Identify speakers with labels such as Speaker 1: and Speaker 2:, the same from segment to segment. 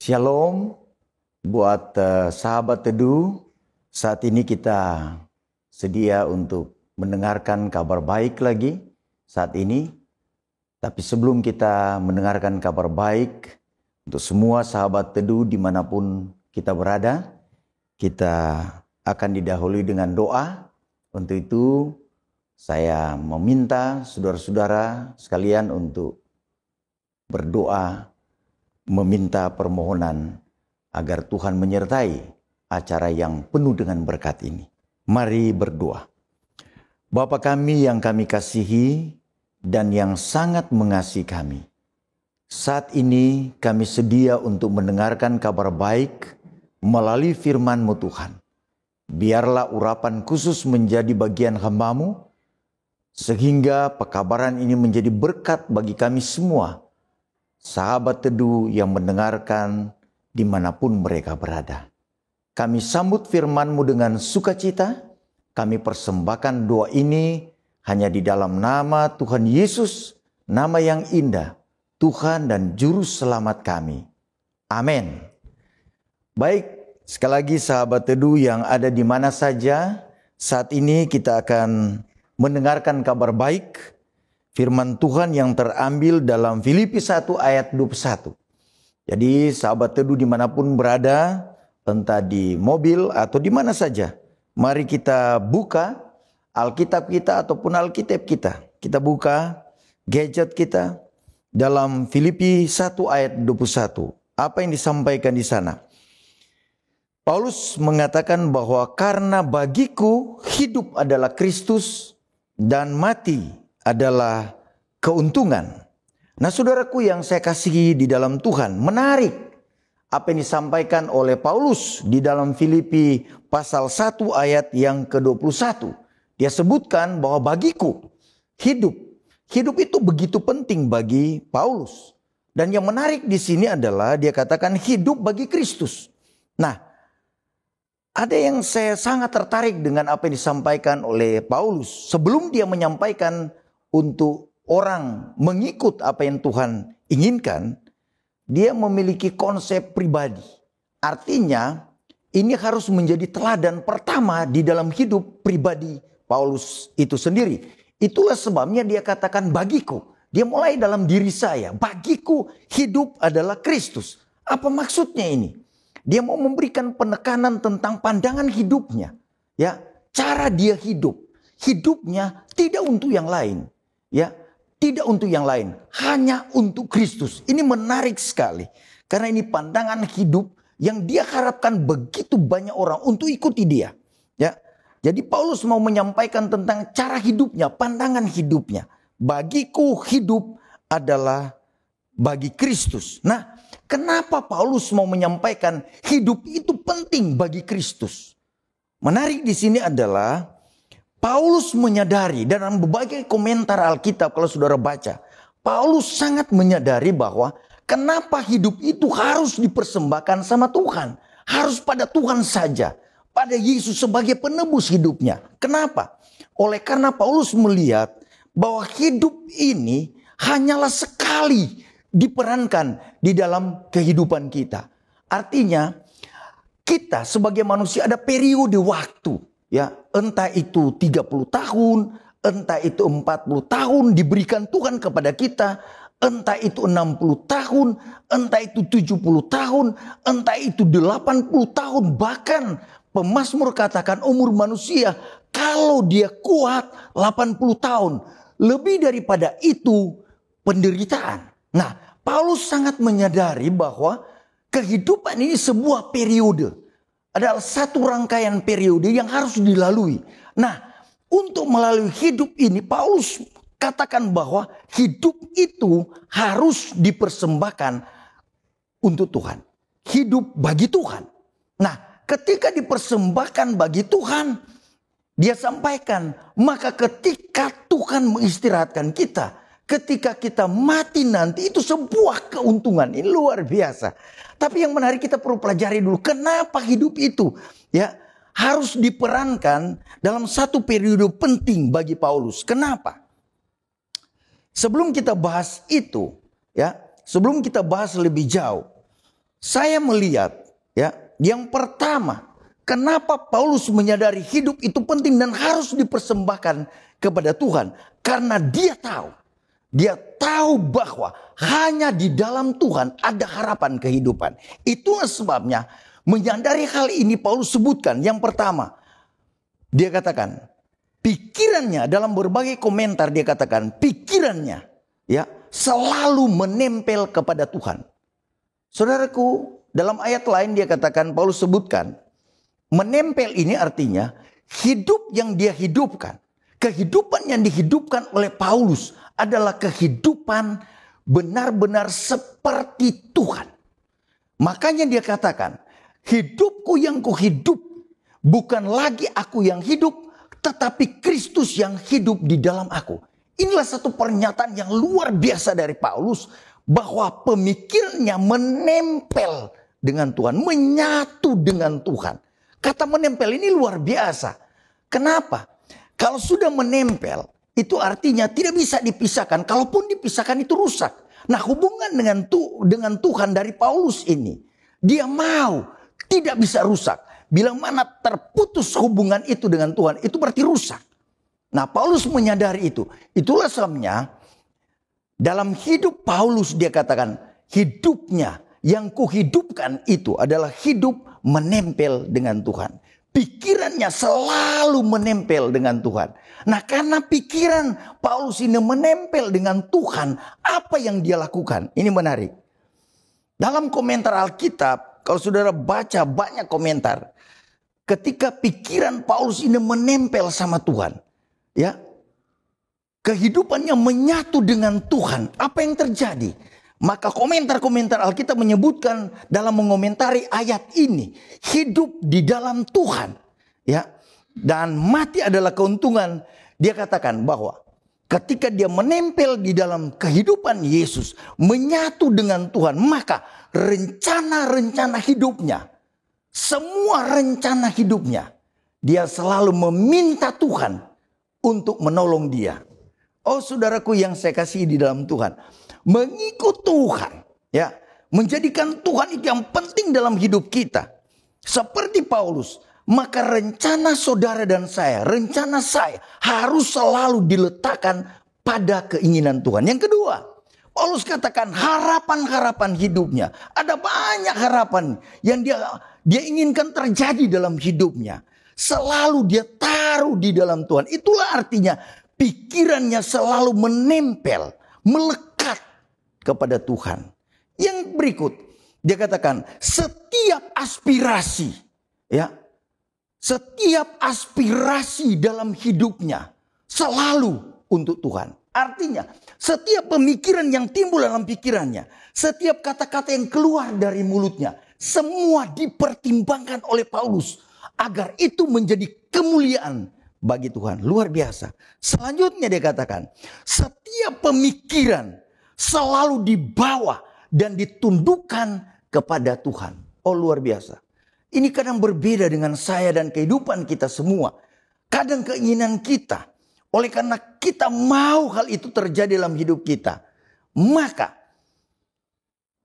Speaker 1: Shalom buat sahabat teduh. Saat ini kita sedia untuk mendengarkan kabar baik lagi saat ini. Tapi sebelum kita mendengarkan kabar baik untuk semua sahabat teduh dimanapun kita berada, kita akan didahului dengan doa. Untuk itu saya meminta saudara-saudara sekalian untuk berdoa, meminta permohonan agar Tuhan menyertai acara yang penuh dengan berkat ini. Mari berdoa. Bapa kami yang kami kasihi dan yang sangat mengasihi kami, saat ini kami sedia untuk mendengarkan kabar baik melalui firman-Mu Tuhan. Biarlah urapan khusus menjadi bagian hamba-Mu, sehingga pekabaran ini menjadi berkat bagi kami semua, sahabat teduh yang mendengarkan dimanapun mereka berada. Kami sambut firman-Mu dengan sukacita. Kami persembahkan doa ini hanya di dalam nama Tuhan Yesus, nama yang indah, Tuhan dan Juru Selamat kami. Amin. Baik, sekali lagi sahabat teduh yang ada di mana saja, saat ini kita akan mendengarkan kabar baik firman Tuhan yang terambil dalam Filipi 1 ayat 21. Jadi sahabat teduh dimanapun berada, entah di mobil atau di mana saja, mari kita buka Alkitab kita ataupun Alkitab kita. Kita buka gadget kita dalam Filipi 1 ayat 21. Apa yang disampaikan di sana? Paulus mengatakan bahwa karena bagiku hidup adalah Kristus dan mati adalah keuntungan. Nah saudaraku yang saya kasihi di dalam Tuhan, menarik apa yang disampaikan oleh Paulus di dalam Filipi pasal 1 ayat yang ke-21. Dia sebutkan bahwa bagiku hidup itu begitu penting bagi Paulus. Dan yang menarik di sini adalah dia katakan hidup bagi Kristus. Nah, ada yang saya sangat tertarik dengan apa yang disampaikan oleh Paulus. Sebelum dia menyampaikan untuk orang mengikut apa yang Tuhan inginkan, dia memiliki konsep pribadi. Artinya, ini harus menjadi teladan pertama di dalam hidup pribadi Paulus itu sendiri. Itulah sebabnya dia katakan bagiku. Dia mulai dalam diri saya. Bagiku hidup adalah Kristus. Apa maksudnya ini? Dia mau memberikan penekanan tentang pandangan hidupnya. Ya, cara dia hidup. Hidupnya tidak untuk yang lain. Ya, tidak untuk yang lain. Hanya untuk Kristus. Ini menarik sekali. Karena ini pandangan hidup yang dia harapkan begitu banyak orang untuk ikuti dia. Ya, jadi Paulus mau menyampaikan tentang cara hidupnya, pandangan hidupnya. Bagiku hidup adalah bagi Kristus. Nah, kenapa Paulus mau menyampaikan hidup itu penting bagi Kristus? Menarik di sini adalah Paulus menyadari dalam berbagai komentar Alkitab kalau saudara baca, Paulus sangat menyadari bahwa kenapa hidup itu harus dipersembahkan sama Tuhan, harus pada Tuhan saja, pada Yesus sebagai penebus hidupnya. Kenapa? Oleh karena Paulus melihat bahwa hidup ini hanyalah sekali diperankan di dalam kehidupan kita. Artinya kita sebagai manusia ada periode waktu, ya, entah itu 30 tahun, entah itu 40 tahun diberikan Tuhan kepada kita, entah itu 60 tahun, entah itu 70 tahun, entah itu 80 tahun, bahkan pemazmur katakan umur manusia kalau dia kuat 80 tahun, lebih daripada itu penderitaan. Nah, Paulus sangat menyadari bahwa kehidupan ini sebuah periode. Adalah satu rangkaian periode yang harus dilalui. Nah, untuk melalui hidup ini, Paulus katakan bahwa hidup itu harus dipersembahkan untuk Tuhan. Hidup bagi Tuhan. Nah, ketika dipersembahkan bagi Tuhan, dia sampaikan, maka ketika Tuhan mengistirahatkan kita, ketika kita mati nanti itu sebuah keuntungan. Ini luar biasa. Tapi yang menarik kita perlu pelajari dulu. Kenapa hidup itu ya harus diperankan dalam satu periode penting bagi Paulus. Kenapa? Sebelum kita bahas itu, ya, sebelum kita bahas lebih jauh, Saya melihat ya, yang pertama, kenapa Paulus menyadari hidup itu penting dan harus dipersembahkan kepada Tuhan? Karena dia tahu bahwa hanya di dalam Tuhan ada harapan kehidupan. Itulah sebabnya menyadari hal ini Paulus sebutkan. Yang pertama, dia katakan pikirannya, dalam berbagai komentar dia katakan pikirannya ya selalu menempel kepada Tuhan. Saudaraku, dalam ayat lain dia katakan, Paulus sebutkan, menempel ini artinya hidup yang dia hidupkan. Kehidupan yang dihidupkan oleh Paulus adalah kehidupan benar-benar seperti Tuhan. Makanya dia katakan, hidupku yang kuhidup, bukan lagi aku yang hidup, tetapi Kristus yang hidup di dalam aku. Inilah satu pernyataan yang luar biasa dari Paulus, bahwa pemikirannya menempel dengan Tuhan, menyatu dengan Tuhan. Kata menempel ini luar biasa. Kenapa? Kalau sudah menempel, itu artinya tidak bisa dipisahkan. Kalaupun dipisahkan itu rusak. Nah, hubungan dengan Tuhan dari Paulus ini, dia mau tidak bisa rusak. Bila mana terputus hubungan itu dengan Tuhan, itu berarti rusak. Nah, Paulus menyadari itu. Itulah sebabnya dalam hidup Paulus dia katakan, hidupnya yang kuhidupkan itu adalah hidup menempel dengan Tuhan. Pikirannya selalu menempel dengan Tuhan. Nah, karena pikiran Paulus ini menempel dengan Tuhan, apa yang dia lakukan? Ini menarik. Dalam komentar Alkitab, kalau saudara baca banyak komentar, ketika pikiran Paulus ini menempel sama Tuhan, ya, kehidupannya menyatu dengan Tuhan, apa yang terjadi? Maka komentar-komentar Alkitab menyebutkan dalam mengomentari ayat ini, hidup di dalam Tuhan, ya, dan mati adalah keuntungan. Dia katakan bahwa ketika dia menempel di dalam kehidupan Yesus, menyatu dengan Tuhan, maka rencana-rencana hidupnya, semua rencana hidupnya, dia selalu meminta Tuhan untuk menolong dia. Oh, saudaraku yang saya kasihi di dalam Tuhan, mengikut Tuhan, ya, menjadikan Tuhan itu yang penting dalam hidup kita. Seperti Paulus, maka rencana saudara dan saya, rencana saya harus selalu diletakkan pada keinginan Tuhan. Yang kedua, Paulus katakan harapan-harapan hidupnya. Ada banyak harapan yang dia inginkan terjadi dalam hidupnya. Selalu dia taruh di dalam Tuhan. Itulah artinya pikirannya selalu menempel, melekat kepada Tuhan. Yang berikut, dia katakan setiap aspirasi, ya, setiap aspirasi dalam hidupnya selalu untuk Tuhan. Artinya, setiap pemikiran yang timbul dalam pikirannya, setiap kata-kata yang keluar dari mulutnya, semua dipertimbangkan oleh Paulus agar itu menjadi kemuliaan bagi Tuhan. Luar biasa. Selanjutnya dia katakan, setiap pemikiran selalu dibawa dan ditundukkan kepada Tuhan. Oh, luar biasa. Ini kadang berbeda dengan saya dan kehidupan kita semua. Kadang keinginan kita, oleh karena kita mau hal itu terjadi dalam hidup kita, maka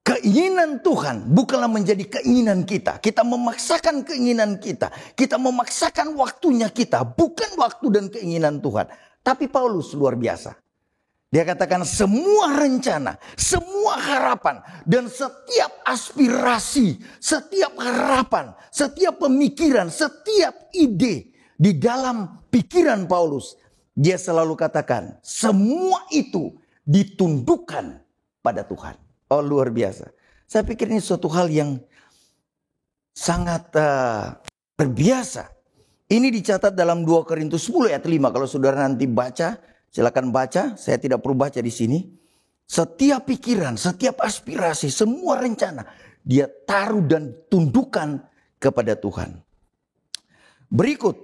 Speaker 1: keinginan Tuhan bukanlah menjadi keinginan kita. Kita memaksakan keinginan kita. Kita memaksakan waktunya kita. Bukan waktu dan keinginan Tuhan. Tapi Paulus luar biasa. Dia katakan semua rencana, semua harapan, dan setiap aspirasi, setiap harapan, setiap pemikiran, setiap ide di dalam pikiran Paulus, dia selalu katakan semua itu ditundukkan pada Tuhan. Oh, luar biasa. Saya pikir ini suatu hal yang sangat berbiasa. Ini dicatat dalam 2 Korintus 10 ayat 5. Kalau saudara nanti baca, silakan baca. Saya tidak perlu baca di sini. Setiap pikiran, setiap aspirasi, semua rencana, dia taruh dan tundukkan kepada Tuhan. Berikut,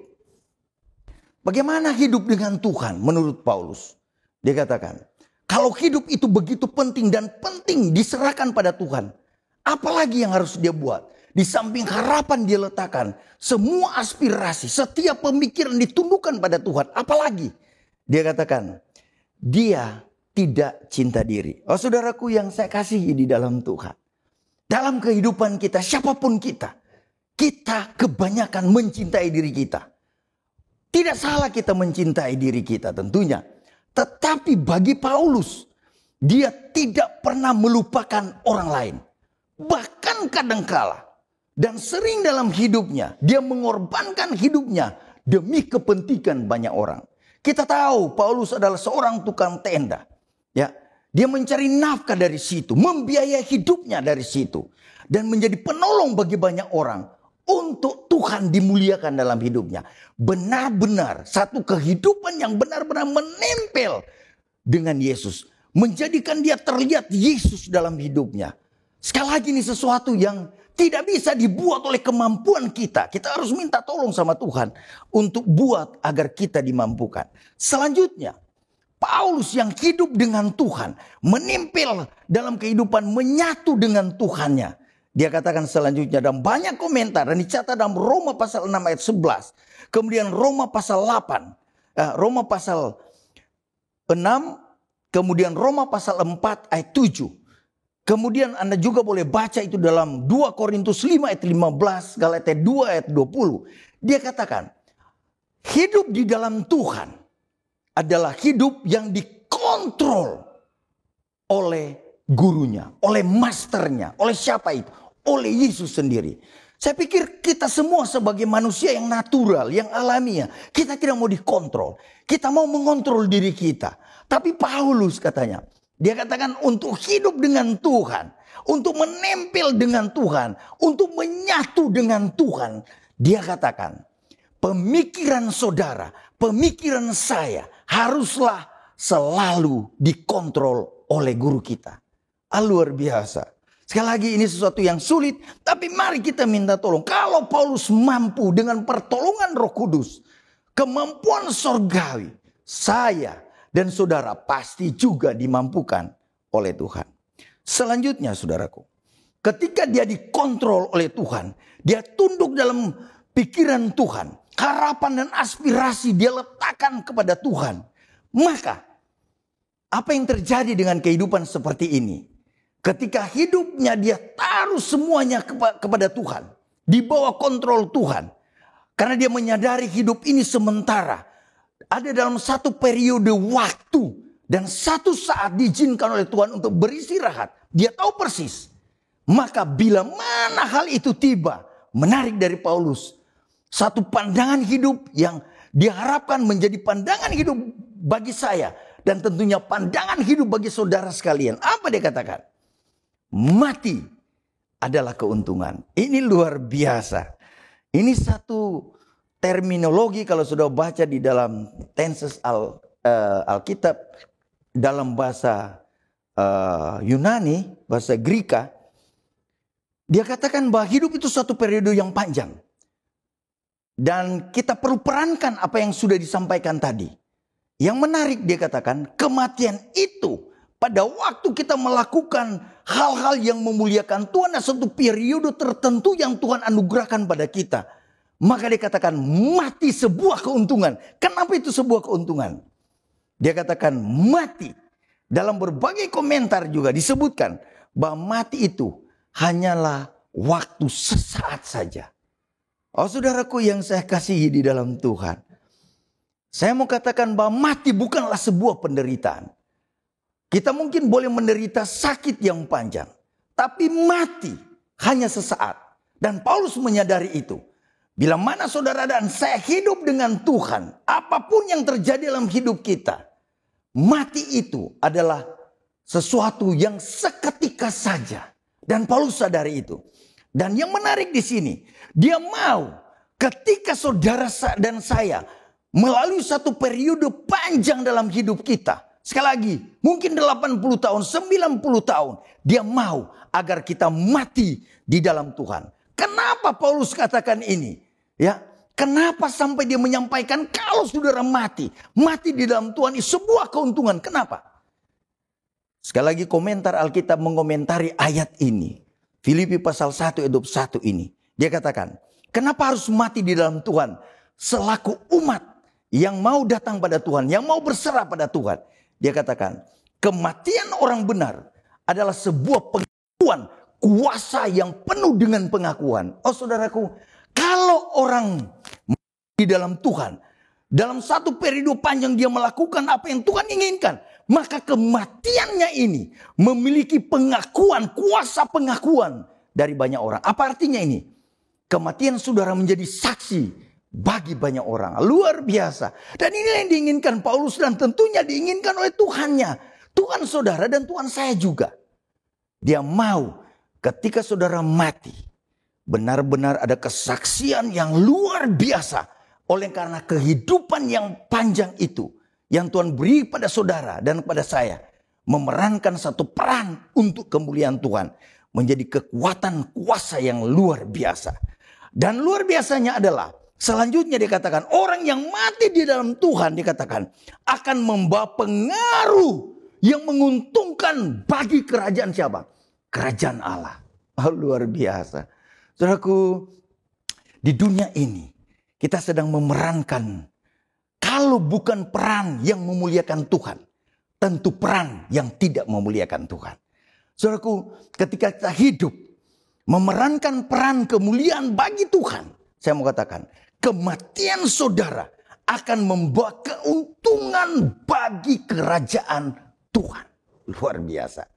Speaker 1: bagaimana hidup dengan Tuhan menurut Paulus? Dia katakan, kalau hidup itu begitu penting dan penting diserahkan pada Tuhan, apalagi yang harus dia buat? Di samping harapan dia letakkan, semua aspirasi, setiap pemikiran ditundukkan pada Tuhan. Apalagi? Dia katakan, dia tidak cinta diri. Oh, saudaraku yang saya kasihi di dalam Tuhan. dalam kehidupan kita, siapapun kita kebanyakan mencintai diri kita. Tidak salah kita mencintai diri kita tentunya. Tetapi bagi Paulus, dia tidak pernah melupakan orang lain. Bahkan kadangkala dan sering dalam hidupnya, dia mengorbankan hidupnya demi kepentingan banyak orang. Kita tahu Paulus adalah seorang tukang tenda. Ya, dia mencari nafkah dari situ, membiayai hidupnya dari situ. Dan menjadi penolong bagi banyak orang. Untuk Tuhan dimuliakan dalam hidupnya. Benar-benar satu kehidupan yang benar-benar menempel dengan Yesus. Menjadikan dia terlihat Yesus dalam hidupnya. Sekali lagi ini sesuatu yang tidak bisa dibuat oleh kemampuan kita. Kita harus minta tolong sama Tuhan untuk buat agar kita dimampukan. Selanjutnya, Paulus yang hidup dengan Tuhan. Menempel dalam kehidupan, menyatu dengan Tuhannya. Dia katakan selanjutnya dalam banyak komentar dan dicatat dalam Roma pasal 6 ayat 11. Kemudian Roma pasal 8. Roma pasal 6. Kemudian Roma pasal 4 ayat 7. Kemudian Anda juga boleh baca itu dalam 2 Korintus 5 ayat 15. Galatia 2 ayat 20. Dia katakan hidup di dalam Tuhan adalah hidup yang dikontrol oleh gurunya, oleh masternya, oleh siapa itu? Oleh Yesus sendiri. Saya pikir kita semua sebagai manusia yang natural, yang alamiah, kita tidak mau dikontrol. Kita mau mengontrol diri kita. Tapi Paulus katanya, dia katakan untuk hidup dengan Tuhan, untuk menempel dengan Tuhan, untuk menyatu dengan Tuhan. Dia katakan, pemikiran saudara, pemikiran saya haruslah selalu dikontrol oleh guru kita. Luar biasa. Sekali lagi ini sesuatu yang sulit. Tapi mari kita minta tolong. Kalau Paulus mampu dengan pertolongan Roh Kudus. Kemampuan sorgawi. Saya dan saudara pasti juga dimampukan oleh Tuhan. Selanjutnya saudaraku. Ketika dia dikontrol oleh Tuhan. Dia tunduk dalam pikiran Tuhan. Harapan dan aspirasi dia letakkan kepada Tuhan. Maka apa yang terjadi dengan kehidupan seperti ini? Ketika hidupnya dia taruh semuanya kepada Tuhan. Di bawah kontrol Tuhan. Karena dia menyadari hidup ini sementara. Ada dalam satu periode waktu. Dan satu saat diizinkan oleh Tuhan untuk beristirahat. Dia tahu persis. Maka bila mana hal itu tiba. Menarik dari Paulus. Satu pandangan hidup yang diharapkan menjadi pandangan hidup bagi saya. Dan tentunya pandangan hidup bagi saudara sekalian. Apa dia katakan? Mati adalah keuntungan. Ini luar biasa. Ini satu terminologi kalau sudah baca di dalam tenses Alkitab. Dalam bahasa Yunani, bahasa Greka. Dia katakan bahwa hidup itu satu periode yang panjang. Dan kita perlu perankan apa yang sudah disampaikan tadi. Yang menarik dia katakan, kematian itu pada waktu kita melakukan hal-hal yang memuliakan Tuhan, ada satu periode tertentu yang Tuhan anugerahkan pada kita. Maka dia katakan mati sebuah keuntungan. Kenapa itu sebuah keuntungan? Dia katakan mati. Dalam berbagai komentar juga disebutkan bahwa mati itu hanyalah waktu sesaat saja. Oh saudaraku yang saya kasihi di dalam Tuhan. Saya mau katakan bahwa mati bukanlah sebuah penderitaan. Kita mungkin boleh menderita sakit yang panjang. Tapi mati hanya sesaat. Dan Paulus menyadari itu. Bila mana saudara dan saya hidup dengan Tuhan. Apapun yang terjadi dalam hidup kita. Mati itu adalah sesuatu yang seketika saja. Dan Paulus sadari itu. Dan yang menarik di sini. Dia mau ketika saudara dan saya melalui satu periode panjang dalam hidup kita. Sekali lagi, mungkin 80 tahun, 90 tahun. Dia mau agar kita mati di dalam Tuhan. Kenapa Paulus katakan ini? Ya, kenapa sampai dia menyampaikan kalau saudara mati. Mati di dalam Tuhan ini sebuah keuntungan. Kenapa? Sekali lagi komentar Alkitab mengomentari ayat ini. Filipi pasal 1 ayat 21 ini. Dia katakan, kenapa harus mati di dalam Tuhan? Selaku umat yang mau datang pada Tuhan, yang mau berserah pada Tuhan. Dia katakan, kematian orang benar adalah sebuah pengakuan kuasa yang penuh dengan pengakuan. Oh saudaraku, kalau orang di dalam Tuhan, dalam satu periode panjang dia melakukan apa yang Tuhan inginkan, maka kematiannya ini memiliki pengakuan, kuasa pengakuan dari banyak orang. Apa artinya ini? Kematian saudara menjadi saksi bagi banyak orang. Luar biasa. Dan ini yang diinginkan Paulus dan tentunya diinginkan oleh Tuhannya. Tuhan saudara dan Tuhan saya juga. Dia mau ketika saudara mati, benar-benar ada kesaksian yang luar biasa. Oleh karena kehidupan yang panjang itu, yang Tuhan beri pada saudara dan pada saya, memerankan satu peran untuk kemuliaan Tuhan. Menjadi kekuatan kuasa yang luar biasa. Dan luar biasanya adalah, selanjutnya dikatakan, orang yang mati di dalam Tuhan dikatakan akan membawa pengaruh yang menguntungkan bagi kerajaan siapa? Kerajaan Allah. Oh, luar biasa. Saudaraku, di dunia ini kita sedang memerankan, kalau bukan peran yang memuliakan Tuhan, tentu peran yang tidak memuliakan Tuhan. Saudaraku, ketika kita hidup memerankan peran kemuliaan bagi Tuhan, saya mau katakan, kematian saudara akan membawa keuntungan bagi kerajaan Tuhan. Luar biasa.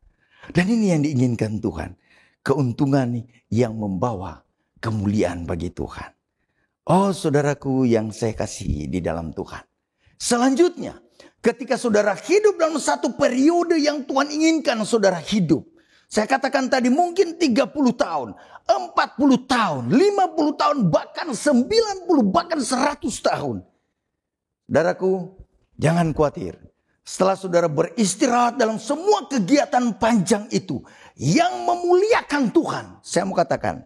Speaker 1: Dan ini yang diinginkan Tuhan. Keuntungan yang membawa kemuliaan bagi Tuhan. Oh saudaraku yang saya kasih di dalam Tuhan. Selanjutnya, ketika saudara hidup dalam satu periode yang Tuhan inginkan saudara hidup. Saya katakan tadi mungkin 30 tahun, 40 tahun, 50 tahun, bahkan 90, bahkan 100 tahun. Saudaraku, jangan khawatir. Setelah saudara beristirahat dalam semua kegiatan panjang itu yang memuliakan Tuhan, saya mau katakan,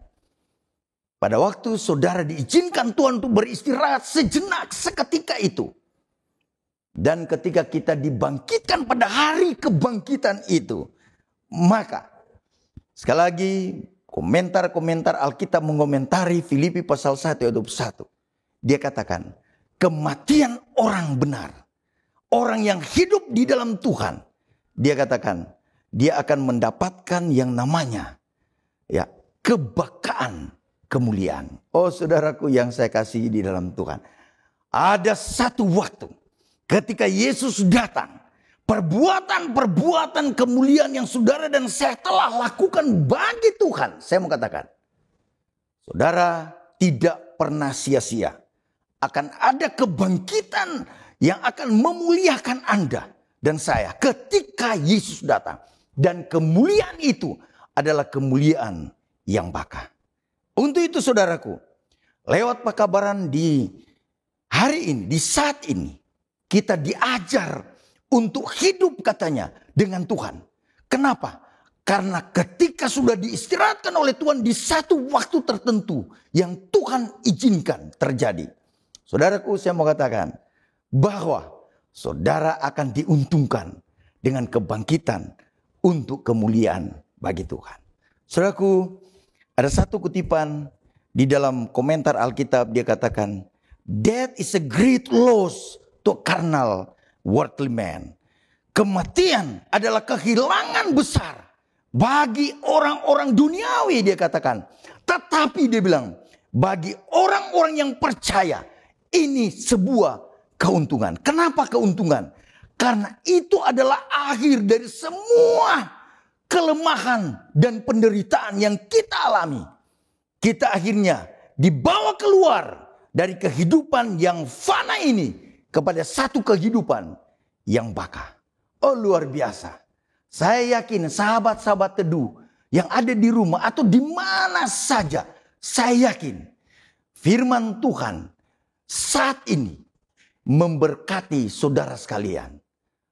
Speaker 1: pada waktu saudara diizinkan Tuhan untuk beristirahat sejenak seketika itu, dan ketika kita dibangkitkan pada hari kebangkitan itu, maka sekali lagi komentar-komentar Alkitab mengomentari Filipi pasal 1 ayat 21. Dia katakan, kematian orang benar, orang yang hidup di dalam Tuhan, dia katakan, dia akan mendapatkan yang namanya kebakaan kemuliaan. Oh saudaraku yang saya kasih di dalam Tuhan. Ada satu waktu ketika Yesus datang, perbuatan-perbuatan kemuliaan yang saudara dan saya telah lakukan bagi Tuhan, saya mau katakan, saudara tidak pernah sia-sia. Akan ada kebangkitan yang akan memuliakan Anda dan saya ketika Yesus datang. Dan kemuliaan itu adalah kemuliaan yang baka. Untuk itu saudaraku, lewat pekabaran di hari ini, di saat ini, kita diajar untuk hidup katanya dengan Tuhan. Kenapa? Karena ketika sudah diistirahatkan oleh Tuhan di satu waktu tertentu yang Tuhan izinkan terjadi. Saudaraku, saya mau katakan bahwa saudara akan diuntungkan dengan kebangkitan untuk kemuliaan bagi Tuhan. Saudaraku, ada satu kutipan di dalam komentar Alkitab, dia katakan, death is a great loss to carnal worldly man. Kematian adalah kehilangan besar bagi orang-orang duniawi, dia katakan. Tetapi dia bilang, bagi orang-orang yang percaya, ini sebuah keuntungan. Kenapa keuntungan? Karena itu adalah akhir dari semua kelemahan dan penderitaan yang kita alami. Kita akhirnya dibawa keluar dari kehidupan yang fana ini kepada satu kehidupan yang baka. Oh luar biasa. Saya yakin sahabat-sahabat teduh yang ada di rumah atau di mana saja, saya yakin firman Tuhan saat ini memberkati saudara sekalian.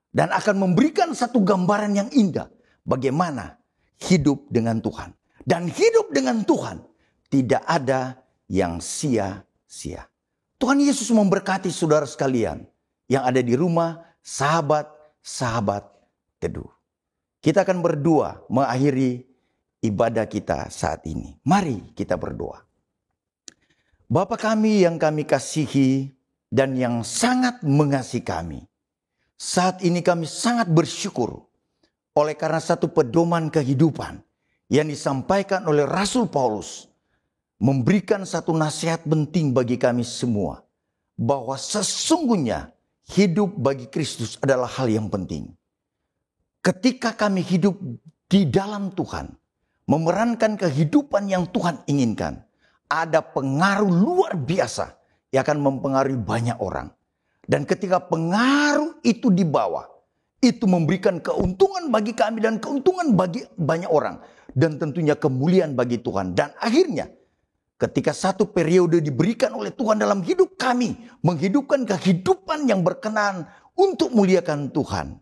Speaker 1: Dan akan memberikan satu gambaran yang indah. Bagaimana hidup dengan Tuhan. Dan hidup dengan Tuhan tidak ada yang sia-sia. Tuhan Yesus memberkati saudara sekalian yang ada di rumah, sahabat-sahabat teduh. Kita akan berdoa mengakhiri ibadah kita saat ini. Mari kita berdoa. Bapa kami yang kami kasihi dan yang sangat mengasihi kami. Saat ini kami sangat bersyukur oleh karena satu pedoman kehidupan yang disampaikan oleh Rasul Paulus memberikan satu nasihat penting bagi kami semua, bahwa sesungguhnya hidup bagi Kristus adalah hal yang penting. Ketika kami hidup di dalam Tuhan, memerankan kehidupan yang Tuhan inginkan, ada pengaruh luar biasa yang akan mempengaruhi banyak orang. Dan ketika pengaruh itu dibawa, itu memberikan keuntungan bagi kami dan keuntungan bagi banyak orang. Dan tentunya kemuliaan bagi Tuhan. Dan akhirnya ketika satu periode diberikan oleh Tuhan dalam hidup kami, menghidupkan kehidupan yang berkenan untuk muliakan Tuhan,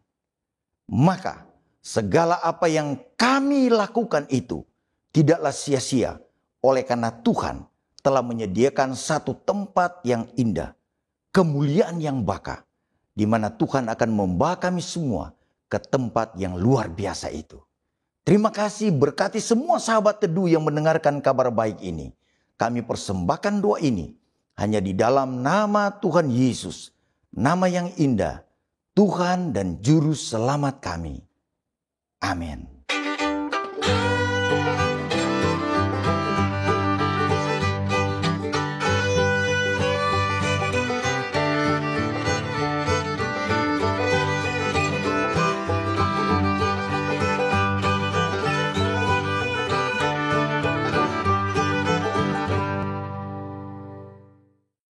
Speaker 1: maka segala apa yang kami lakukan itu tidaklah sia-sia, oleh karena Tuhan telah menyediakan satu tempat yang indah, kemuliaan yang baka, di mana Tuhan akan membawa kami semua ke tempat yang luar biasa itu. Terima kasih, berkati semua sahabat teduh yang mendengarkan kabar baik ini. Kami persembahkan doa ini hanya di dalam nama Tuhan Yesus, nama yang indah, Tuhan dan Juru Selamat kami. Amin.